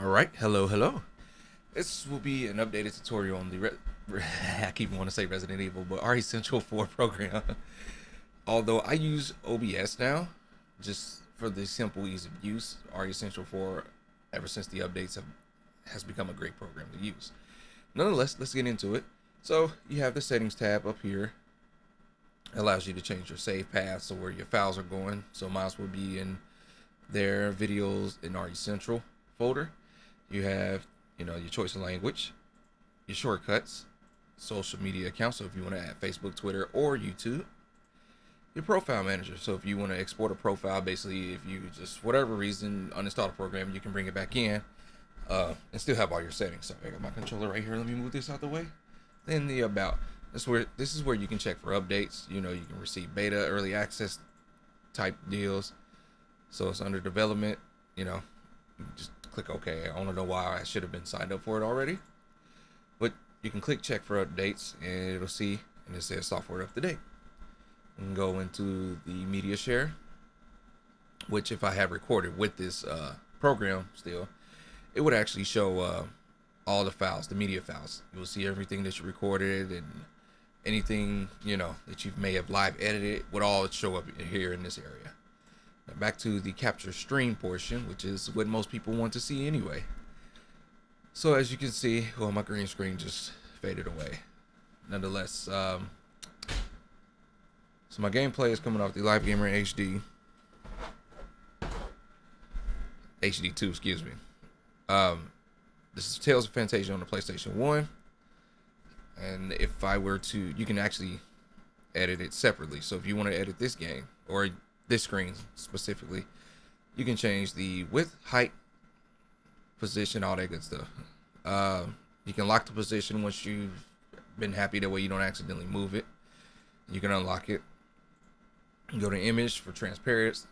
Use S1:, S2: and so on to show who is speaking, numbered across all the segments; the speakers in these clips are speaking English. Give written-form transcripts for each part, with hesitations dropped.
S1: Alright, hello. This will be an updated tutorial on the I keep wanting to say Resident Evil, but Recentral 4 program. Although I use OBS now, just for the simple ease of use, Recentral 4, ever since the updates, has become a great program to use. Nonetheless, let's get into it. So, you have the settings tab up here. It allows you to change your save paths or where your files are going. So mine will be in their videos in Recentral folder. You have, your choice of language, your shortcuts, social media accounts. So if you want to add Facebook, Twitter, or YouTube, your profile manager. So if you want to export a profile, basically, if you just, whatever reason, uninstall a program, you can bring it back in and still have all your settings. So I got my controller right here. Let me move this out the way. Then the about. This is where you can check for updates. You can receive beta, early access type deals. So it's under development. You just click OK. I don't know why I should have been signed up for it already, but you can click check for updates and it'll see, and it says software up to date. You can go into the media share, which if I have recorded with this program still, it would actually show all the files, the media files. You'll see everything that you recorded and anything that you may have live edited would all show up here in this area. Now back to the capture stream portion, which is what most people want to see anyway. So as you can see, well, my green screen just faded away. Nonetheless, so my gameplay is coming off the Live Gamer HD, HD2, excuse me. This is Tales of Fantasia on the PlayStation 1. And if I were to, you can actually edit it separately. So if you want to edit this game, or this screen specifically, you can change the width, height, position, all that good stuff. You can lock the position once you've been happy, that way you don't accidentally move it. You can unlock it. You go to image for transparency.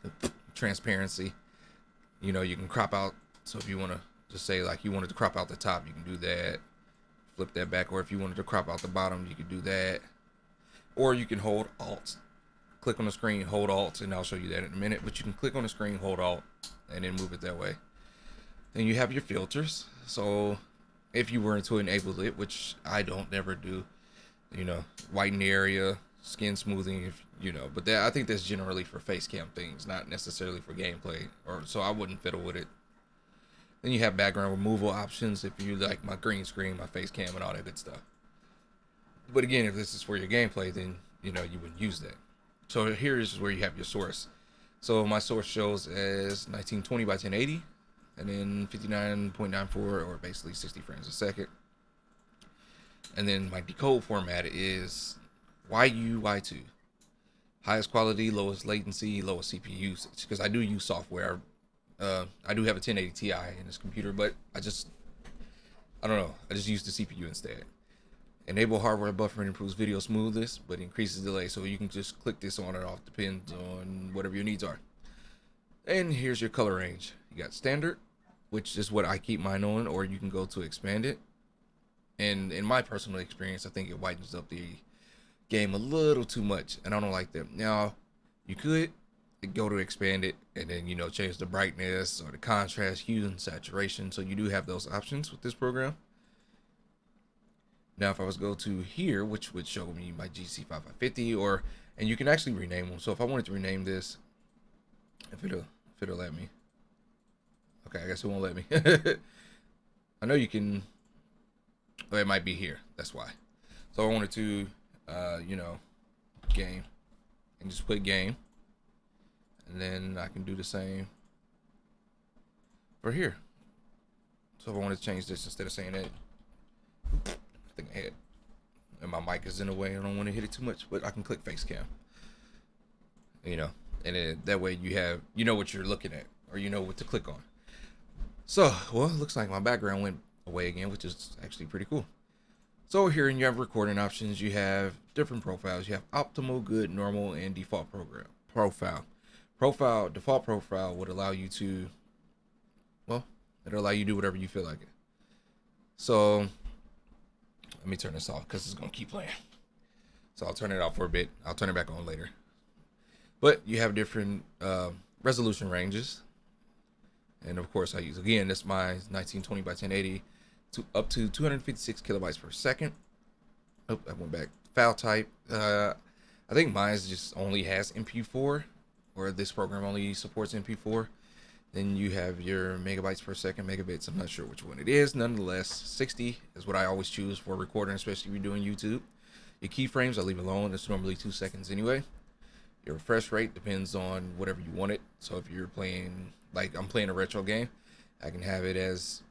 S1: You can crop out. So if you want to just say like you wanted to crop out the top, you can do that. Flip that back, or if you wanted to crop out the bottom, you could do that. Or you can hold Alt, click on the screen, hold Alt, and I'll show you that in a minute. But you can click on the screen, hold Alt, and then move it that way. Then you have your filters. So if you were to enable it, which I don't never do, whiten the area, skin smoothing, but I think that's generally for face cam things, not necessarily for gameplay, or so I wouldn't fiddle with it. Then you have background removal options if you like my green screen, my face cam, and all that good stuff. But again, if this is for your gameplay, then you wouldn't use that. So here's where you have your source. So my source shows as 1920 by 1080, and then 59.94, or basically 60 frames a second. And then my decode format is YU2, highest quality, lowest latency, lowest CPU usage, because I do use software. I do have a 1080 Ti in this computer, but I just use the CPU instead. Enable hardware buffering improves video smoothness, but increases delay. So you can just click this on and off, depends on whatever your needs are. And here's your color range. You got standard, which is what I keep mine on, or you can go to expanded. And in my personal experience, I think it whitens up the game a little too much, and I don't like that. Now, you could go to expanded and then change the brightness or the contrast, hue, and saturation. So you do have those options with this program. Now if I was to go to here, which would show me my GC5550, and you can actually rename them. So if I wanted to rename this, if it'll let me. Okay, I guess it won't let me. I know you can, well, it might be here, that's why. So I wanted to game, and just put game. And then I can do the same for here. So if I want to change this, instead of saying that, I think I had, and my mic is in the way, I don't want to hit it too much, but I can click face cam. And then that way you have, what you're looking at, or what to click on. So, well, it looks like my background went away again, which is actually pretty cool. So here in your recording options, you have different profiles. You have optimal, good, normal, and default profile. Default profile would allow you to, it'll allow you to do whatever you feel like it. So let me turn this off because it's gonna keep playing. So I'll turn it off for a bit. I'll turn it back on later. But you have different resolution ranges. And of course I use, again, that's my 1920 by 1080 to up to 256 kilobytes per second. Oh, I went back. File type, I think mine just only has MP4, or this program only supports MP4. Then you have your megabytes per second, megabits. I'm not sure which one it is. Nonetheless, 60 is what I always choose for recording, especially if you're doing YouTube. Your keyframes I leave alone. It's normally 2 seconds anyway. Your refresh rate depends on whatever you want it. So if you're playing, like I'm playing a retro game, I can have it as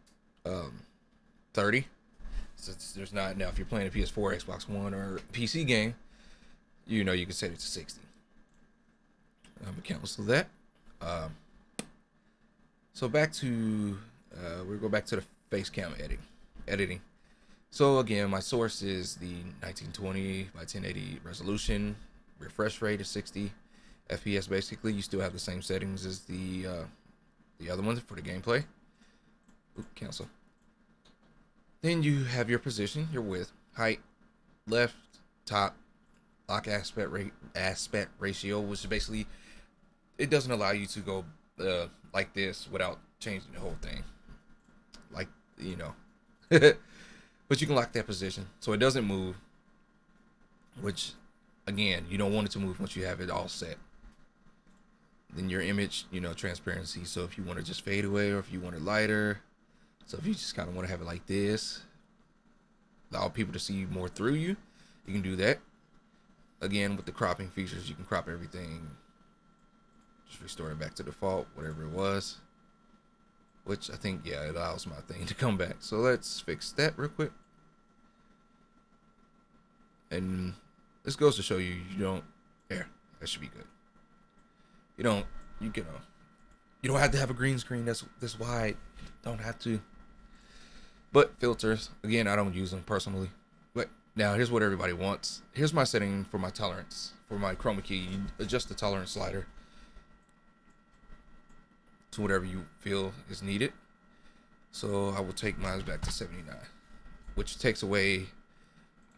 S1: 30. So there's not, now if you're playing a PS4, Xbox One, or PC game, you know, you can set it to 60. I'm gonna cancel that. So back to, we'll go back to the face cam editing. So again, my source is the 1920 by 1080 resolution. Refresh rate is 60 FPS. Basically, you still have the same settings as the other ones for the gameplay. Oop, cancel. Then you have your position, your width, height, left, top, lock aspect ratio, which is basically, it doesn't allow you to go like this without changing the whole thing, like, you know. But you can lock that position so it doesn't move, which again, you don't want it to move once you have it all set. Then your image, you know, transparency, so if you want to just fade away, or if you want it lighter, so if you just kind of want to have it like this, allow people to see more through you, you can do that. Again, with the cropping features, you can crop everything, just restore it back to default, whatever it was. Which I think, yeah, it allows my thing to come back. So let's fix that real quick. And this goes to show you, you don't, there, that should be good. You don't have to have a green screen that's this wide. Don't have to. But filters, again, I don't use them personally. But now here's what everybody wants. Here's my setting for my tolerance. For my chroma key, you adjust the tolerance slider to whatever you feel is needed. So I will take mine back to 79, which takes away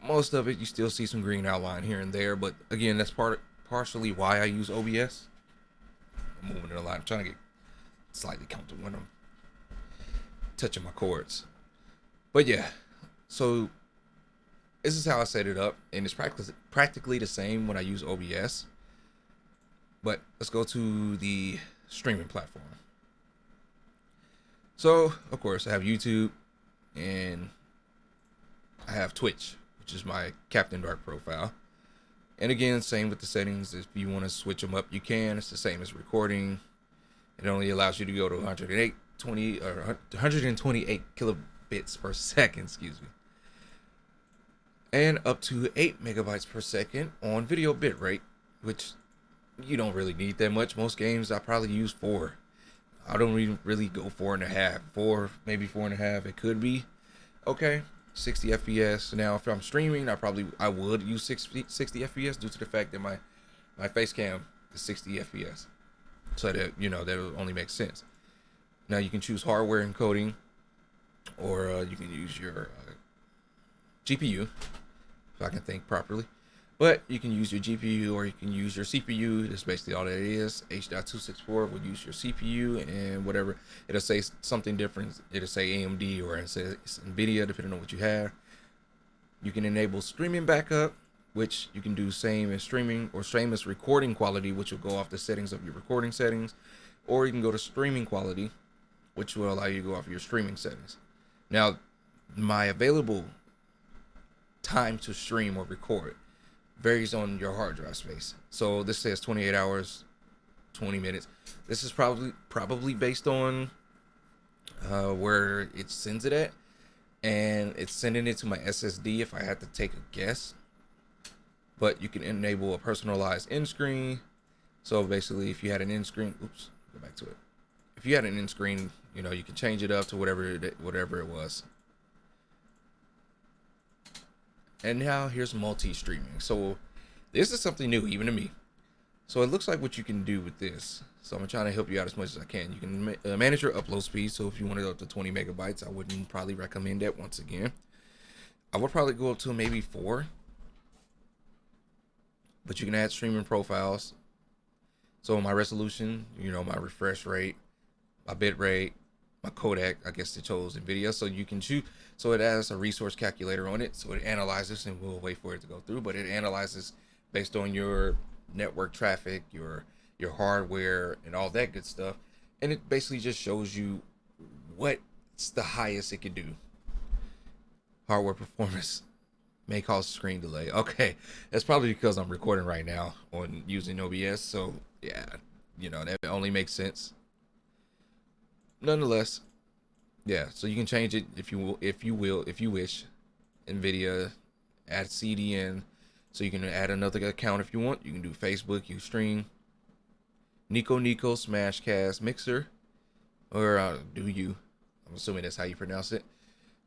S1: most of it. You still see some green outline here and there, but again, that's partially why I use OBS. I'm moving it a lot. I'm trying to get slightly comfortable when I'm touching my cords. But yeah, so this is how I set it up, and it's practically the same when I use OBS. But let's go to the streaming platform. So of course I have YouTube, and I have Twitch, which is my Captain Dark profile. And again, same with the settings. If you want to switch them up, you can. It's the same as recording. It only allows you to go to 128 kilobits per second, excuse me, and up to 8 megabytes per second on video bit rate, which you don't really need that much. Most games I probably use 4. I don't even really go 4.5, 4, maybe 4.5. It could be okay. 60 FPS. Now, if I'm streaming, I would use 60 FPS due to the fact that my face cam is 60 FPS. So that, you know, that only makes sense. Now you can choose hardware encoding, or you can use your GPU, if I can think properly. But you can use your GPU, or you can use your CPU. That's basically all that it is. H.264 will use your CPU, and whatever. It'll say something different. It'll say AMD, or it'll say it's NVIDIA, depending on what you have. You can enable streaming backup, which you can do same as streaming, or same as recording quality, which will go off the settings of your recording settings. Or you can go to streaming quality, which will allow you to go off your streaming settings. Now, my available time to stream or record varies on your hard drive space. So this says 28 hours, 20 minutes. This is probably based on where it sends it at, and it's sending it to my SSD if I had to take a guess. But you can enable a personalized end screen. So basically, if you had an end screen, oops, go back to it. If you had an end screen, you know, you can change it up to whatever it was. And now here's multi-streaming. So this is something new even to me. So it looks like what you can do with this. So I'm trying to help you out as much as I can. You can manage your upload speed. So if you want to go up to 20 megabytes, I wouldn't probably recommend that once again. I would probably go up to maybe 4. But you can add streaming profiles. So my resolution, you know, my refresh rate, my bit rate, my codec. I guess it chose NVIDIA, so you can choose. So it has a resource calculator on it, so it analyzes, and we'll wait for it to go through. But it analyzes based on your network traffic, your hardware, and all that good stuff, and it basically just shows you what's the highest it can do. Hardware performance may cause screen delay. Okay, that's probably because I'm recording right now on using OBS, so yeah, that only makes sense. Nonetheless, yeah, so you can change it if you wish. NVIDIA, add CDN, so you can add another account if you want. You can do Facebook, Ustream, Nico, Smashcast, Mixer, or do you? I'm assuming that's how you pronounce it.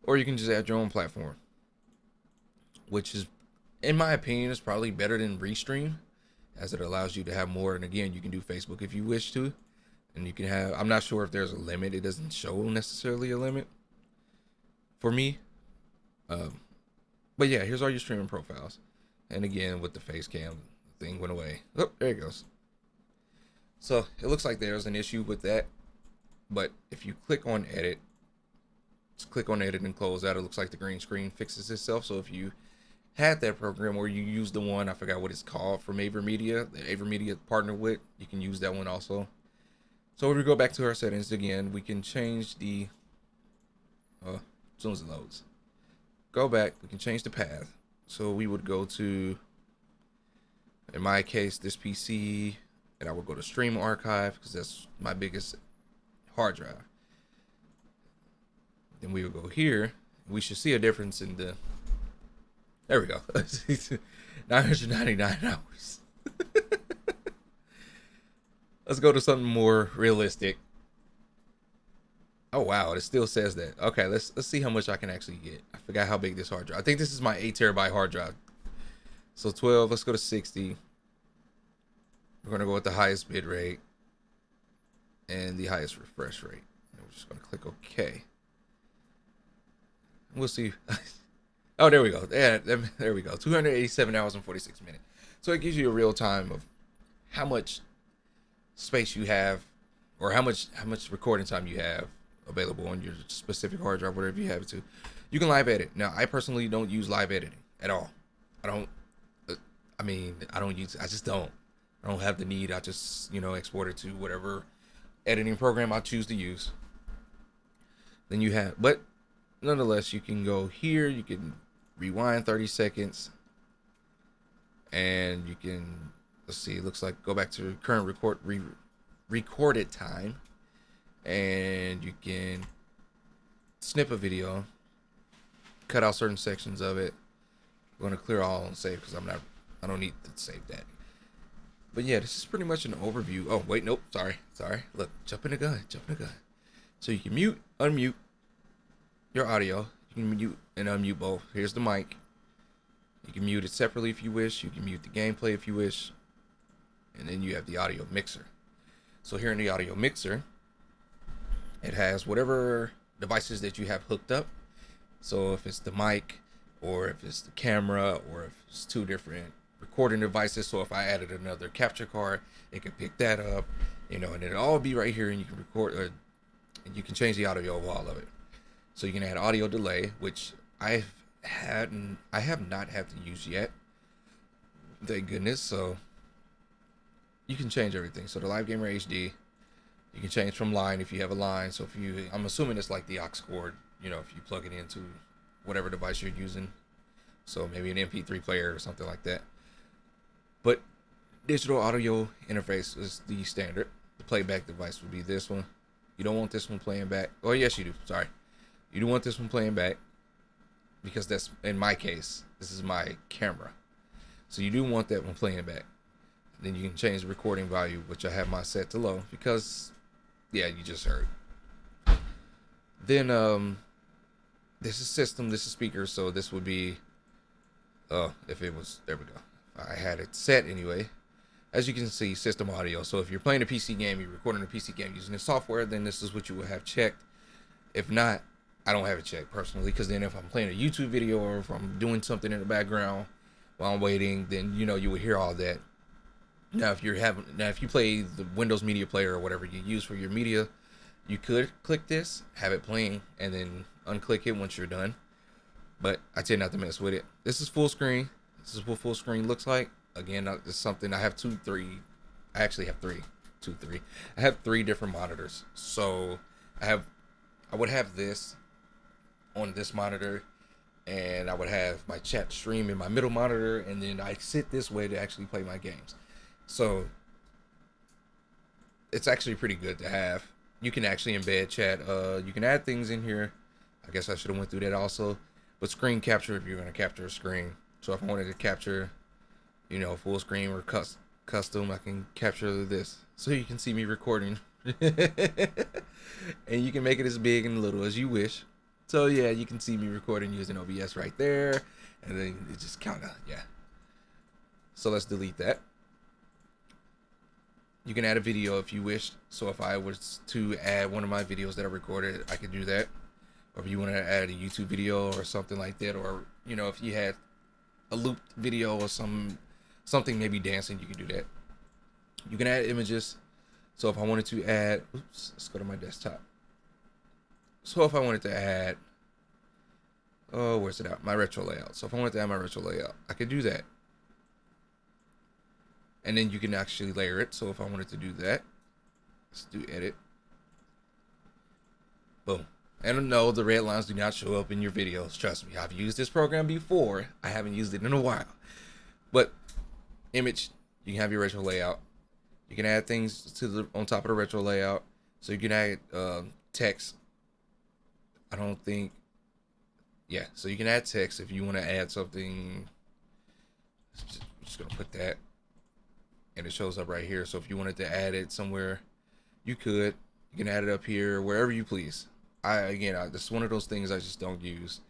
S1: Or you can just add your own platform, which is, in my opinion, is probably better than Restream, as it allows you to have more. And again, you can do Facebook if you wish to, and you can have, I'm not sure if there's a limit. It doesn't show necessarily a limit for me. But yeah, here's all your streaming profiles. And again, with the face cam, the thing went away. Oh, there it goes. So it looks like there's an issue with that. But if you click on edit, click on edit and close out, it looks like the green screen fixes itself. So if you had that program, or you use the one, I forgot what it's called, from AverMedia, that AverMedia partnered with, you can use that one also. So if we go back to our settings again, we can change the as soon as it loads, go back, we can change the path. So we would go to, in my case, this PC, and I would go to Stream Archive, because that's my biggest hard drive. Then we would go here. We should see a difference in the, there we go, 999 hours. Let's go to something more realistic. Oh wow, it still says that. Okay, let's see how much I can actually get. I forgot how big this hard drive. I think this is my 8 terabyte hard drive. So 12, let's go to 60. We're gonna go with the highest bit rate and the highest refresh rate. And we're just gonna click OK. We'll see. Oh, there we go. Yeah, there we go. 287 hours and 46 minutes. So it gives you a real time of how much space you have, or how much recording time you have available on your specific hard drive, whatever you have it to. You can live edit. Now, I personally don't use live editing at all. I don't have the need. I just, export it to whatever editing program I choose to use. Then you have, but nonetheless, you can go here, you can rewind 30 seconds, and you can, let's see, it looks like, go back to current recorded time, and you can snip a video, cut out certain sections of it. I'm going to clear all and save, because I don't need to save that. But yeah, this is pretty much an overview. Oh, wait, nope, sorry. Look, jumping the gun. So you can mute, unmute your audio. You can mute and unmute both. Here's the mic. You can mute it separately if you wish. You can mute the gameplay if you wish. And then you have the audio mixer. So here in the audio mixer, it has whatever devices that you have hooked up. So if it's the mic, or if it's the camera, or if it's 2 different recording devices. So if I added another capture card, it can pick that up, and it'll all be right here, and you can record, and you can change the audio of all of it. So you can add audio delay, which I have not had to use yet. Thank goodness. So you can change everything. So the Live Gamer HD, you can change from line if you have a line. So I'm assuming it's like the aux cord, if you plug it into whatever device you're using. So maybe an MP3 player or something like that. But digital audio interface is the standard. The playback device would be this one. You don't want this one playing back. Oh, yes, you do. Sorry. You do want this one playing back, because that's, in my case, this is my camera. So you do want that one playing back. Then you can change the recording value, which I have my set to low, because, yeah, you just heard. Then, this is system, this is speaker, so this would be, if it was, there we go. I had it set anyway. As you can see, system audio. So if you're playing a PC game, you're recording a PC game using the software, then this is what you would have checked. If not, I don't have it checked personally, because then if I'm playing a YouTube video, or if I'm doing something in the background while I'm waiting, then you would hear all that. Now if you play the Windows Media Player or whatever you use for your media, You could click this, have it playing, and then unclick it once you're done. But I tend not to mess with it. This is full screen. This is what full screen looks like. Again, this is something I have I actually have three. I have 3 different monitors. So I would have this on this monitor, and I would have my chat stream in my middle monitor, and then I sit this way to actually play my games. So it's actually pretty good to have. You can actually embed chat. You can add things in here. I guess I should have went through that also. But screen capture, if you're going to capture a screen. So if I wanted to capture, full screen or custom, I can capture this. So you can see me recording. And you can make it as big and little as you wish. So yeah, you can see me recording using OBS right there. And then it just kind of, yeah. So let's delete that. You can add a video if you wish. So if I was to add one of my videos that I recorded, I could do that. Or if you want to add a YouTube video or something like that, or if you had a looped video or something maybe dancing, you can do that. You can add images. So if I wanted to add, let's go to my desktop. So if I wanted to add, where's it out? My retro layout. So if I wanted to add my retro layout, I could do that. And then you can actually layer it. So if I wanted to do that, let's do edit. Boom. And no, the red lines do not show up in your videos. Trust me, I've used this program before. I haven't used it in a while. But image, you can have your retro layout. You can add things on top of the retro layout. So you can add text. So you can add text if you want to add something. I'm just gonna put that, and it shows up right here. So if you wanted to add it somewhere, you could. You can add it up here, wherever you please. This is one of those things I just don't use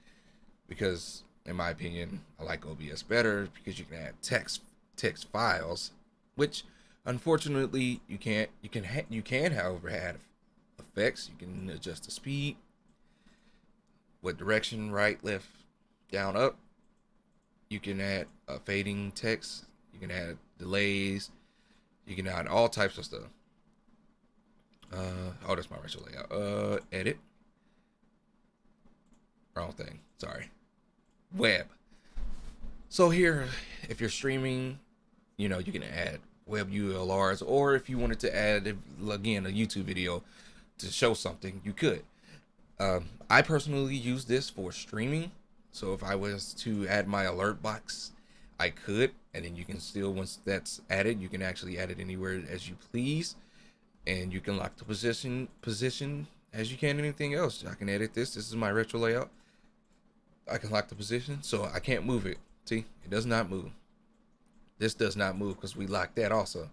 S1: because, in my opinion, I like OBS better because you can add text files, which unfortunately you can't. You can, however, add effects. You can adjust the speed, what direction, right, left, down, up. You can add fading text. You can add delays. You can add all types of stuff. That's my retro layout. Edit. Wrong thing. Sorry. Web. So here, if you're streaming, you can add web ULRs, or if you wanted to add, again, a YouTube video to show something, you could. I personally use this for streaming. So if I was to add my alert box, I could, and then you can still, once that's added, you can actually add it anywhere as you please, and you can lock the position as you can anything else. I can edit this. This is my retro layout. I can lock the position, so I can't move it. See, it does not move. This does not move because we locked that also.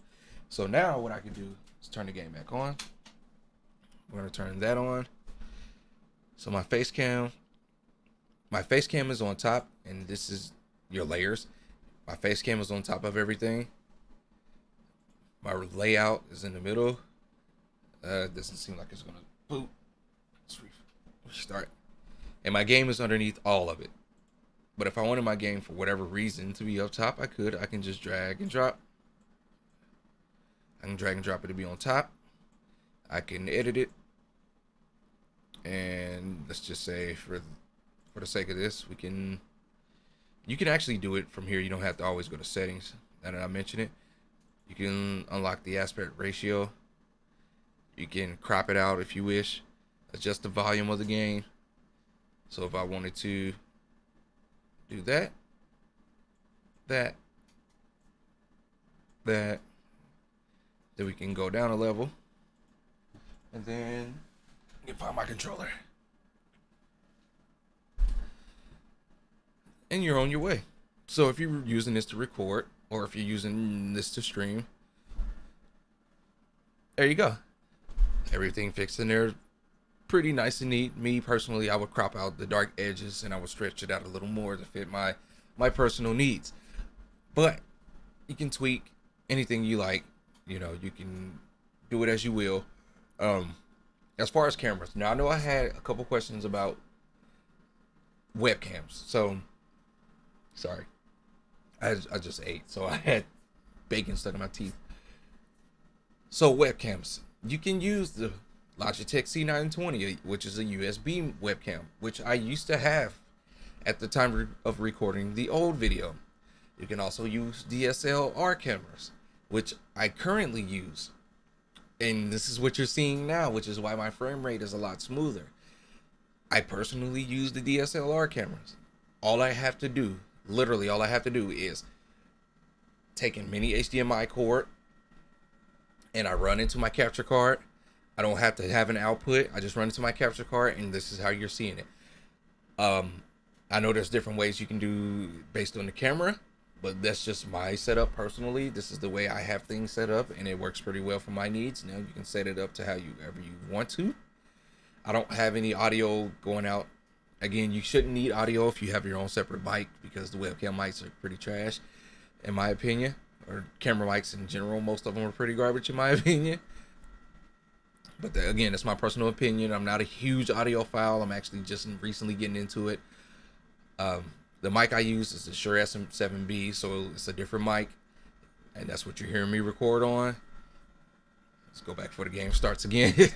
S1: So now what I can do is turn the game back on. We're going to turn that on. So my face cam is on top, and this is your layers. My face cam is on top of everything. My layout is in the middle. It doesn't seem like it's gonna boot. Let's restart. And my game is underneath all of it. But if I wanted my game for whatever reason to be up top, I can just drag and drop. I can drag and drop it to be on top. I can edit it. And let's just say for the sake of this, you can actually do it from here. You don't have to always go to settings. Now that I mention it, you can unlock the aspect ratio. You can crop it out if you wish. Adjust the volume of the game. So if I wanted to do that, then we can go down a level. And then you can find my controller. And you're on your way. So if you're using this to record, or if you're using this to stream, there you go. Everything fixed in there, pretty nice and neat. Me personally, I would crop out the dark edges and I would stretch it out a little more to fit my personal needs. But you can tweak anything you like. You can do it as you will. As far as cameras, now I know I had a couple questions about webcams. So, sorry, I just ate, so I had bacon stuck in my teeth. So webcams, you can use the Logitech C920, which is a USB webcam, which I used to have at the time of recording the old video. You can also use DSLR cameras, which I currently use. And this is what you're seeing now, which is why my frame rate is a lot smoother. I personally use the DSLR cameras. All I have to do, literally all I have to do, is take a mini HDMI cord and I run into my capture card. I don't have to have an output. I just run into my capture card, and this is how you're seeing it. I know there's different ways you can do based on the camera, but that's just my setup personally. This is the way I have things set up, and it works pretty well for my needs. Now you can set it up to however you want to. I don't have any audio going out. Again, you shouldn't need audio if you have your own separate mic, because the webcam mics are pretty trash, in my opinion. Or camera mics in general, most of them are pretty garbage in my opinion. But again, it's my personal opinion. I'm not a huge audiophile. I'm actually just recently getting into it. The mic I use is the Shure SM7B, so it's a different mic, and that's what you're hearing me record on. Let's go back before the game starts again.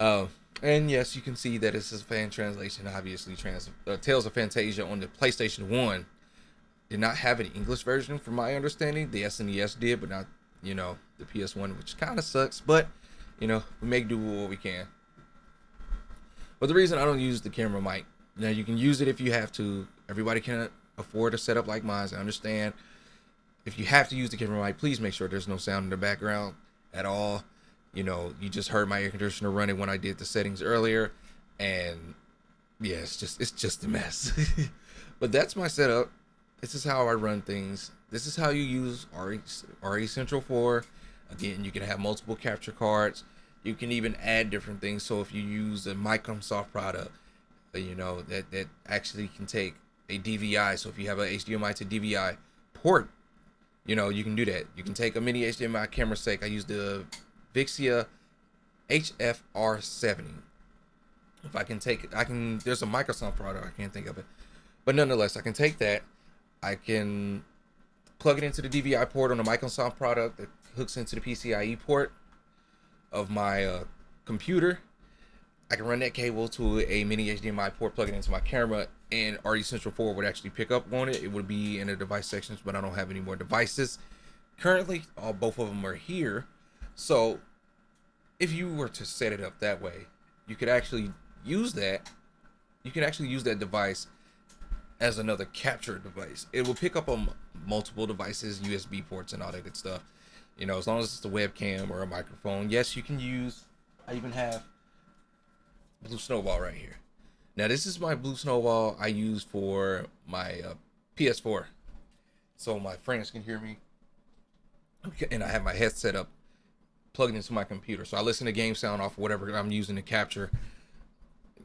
S1: And yes, you can see that it's a fan translation. Obviously, Tales of Fantasia on the PlayStation 1 did not have an English version, from my understanding. The SNES did, but not, the PS1, which kind of sucks. But, we make do with what we can. But the reason I don't use the camera mic, now you can use it if you have to. Everybody can't afford a setup like mine, I understand. If you have to use the camera mic, please make sure there's no sound in the background at all. You just heard my air conditioner running when I did the settings earlier, and yeah, it's just a mess. But that's my setup. This is how I run things. This is how you use Recentral 4. Again, you can have multiple capture cards. You can even add different things. So if you use a Microsoft product, that actually can take a DVI. So if you have a HDMI to DVI port, you can do that. You can take a mini HDMI camera sake. I use the Vixia HFR70. If I can take it, there's a Microsoft product, I can't think of it. But nonetheless, I can take that. I can plug it into the DVI port on the Microsoft product that hooks into the PCIe port of my computer. I can run that cable to a mini HDMI port, plug it into my camera, and Recentral 4 would actually pick up on it. It would be in the device sections, but I don't have any more devices. Currently, both of them are here. So if you were to set it up that way, you could actually use that. You can actually use that device as another capture device. It will pick up on multiple devices, USB ports, and all that good stuff. As long as it's a webcam or a microphone. Yes, you can use. I even have Blue Snowball right here. Now, this is my Blue Snowball I use for my PS4, so my friends can hear me. Okay, and I have my headset up, plugged into my computer, so I listen to game sound off of whatever I'm using to capture.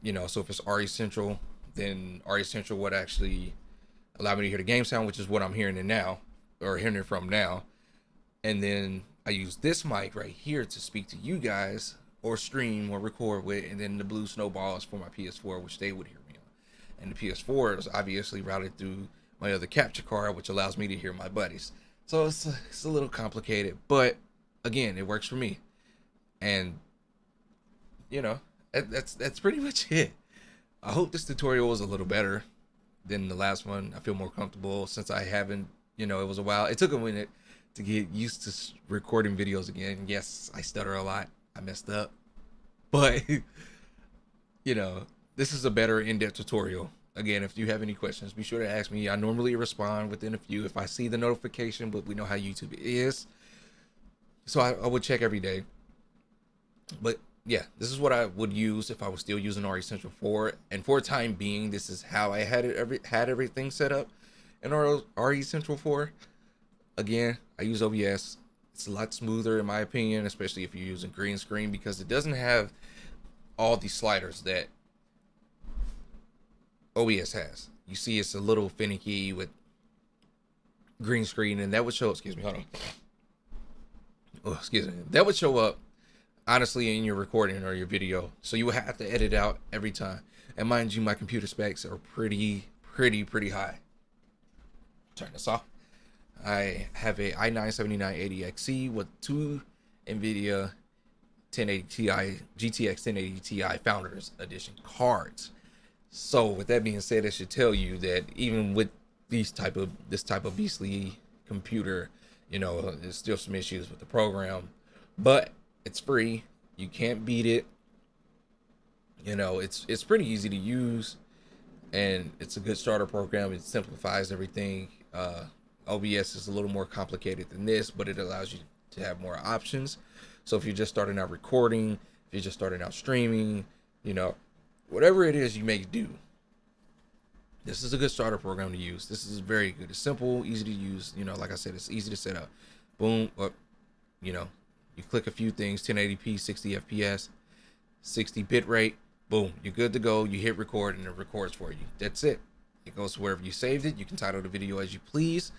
S1: So if it's Recentral, then Recentral would actually allow me to hear the game sound, which is what I'm hearing it from now. And then I use this mic right here to speak to you guys, or stream or record with, and then the Blue Snowball is for my PS4, which they would hear me on. And the PS4 is obviously routed through my other capture card, which allows me to hear my buddies. So it's a little complicated, but again, it works for me. And that's pretty much it. I hope this tutorial was a little better than the last one. I feel more comfortable since I haven't, it was a while. It took a minute to get used to recording videos again. Yes, I stutter a lot. I messed up, but this is a better in-depth tutorial. Again, if you have any questions, be sure to ask me. I normally respond within a few if I see the notification, but we know how YouTube is, so I would check every day. But yeah, this is what I would use if I was still using Recentral 4, and for the time being, this is how I had everything set up in Recentral 4. Again, I use OBS. It's a lot smoother in my opinion, especially if you're using green screen, because it doesn't have all these sliders that OBS has. You see, it's a little finicky with green screen, and that would show, excuse me, hold on. Oh, excuse me. That would show up honestly in your recording or your video, so you would have to edit out every time. And mind you, my computer specs are pretty high. Turn this off. I have a i9-7980XE with 2 NVIDIA 1080 Ti GTX 1080 Ti Founders Edition cards. So with that being said, it should tell you that even with this type of beastly computer, there's still some issues with the program, but it's free. You can't beat it. It's pretty easy to use, and it's a good starter program. It simplifies everything. OBS is a little more complicated than this, but it allows you to have more options. So if you're just starting out recording, if you're just starting out streaming, whatever it is you may do, this is a good starter program to use. This is very good. It's simple, easy to use. Like I said, it's easy to set up. Boom, up. You click a few things: 1080p, 60 FPS, 60 bit rate. Boom, you're good to go. You hit record and it records for you. That's it. It goes to wherever you saved it. You can title the video as you please,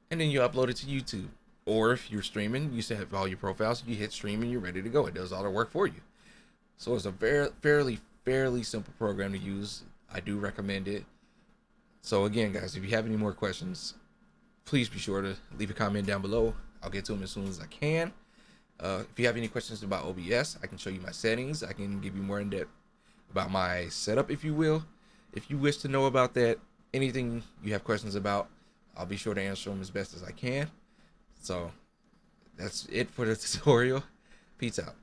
S1: and then you upload it to YouTube. Or if you're streaming, you have all your profiles, you hit stream and you're ready to go. It does all the work for you. So it's a fairly simple program to use. I do recommend it. So again, guys, if you have any more questions, please be sure to leave a comment down below. I'll get to them as soon as I can. If you have any questions about OBS, I can show you my settings. I can give you more in depth about my setup, if you will. If you wish to know about that, anything you have questions about, I'll be sure to answer them as best as I can. So that's it for the tutorial. Peace out.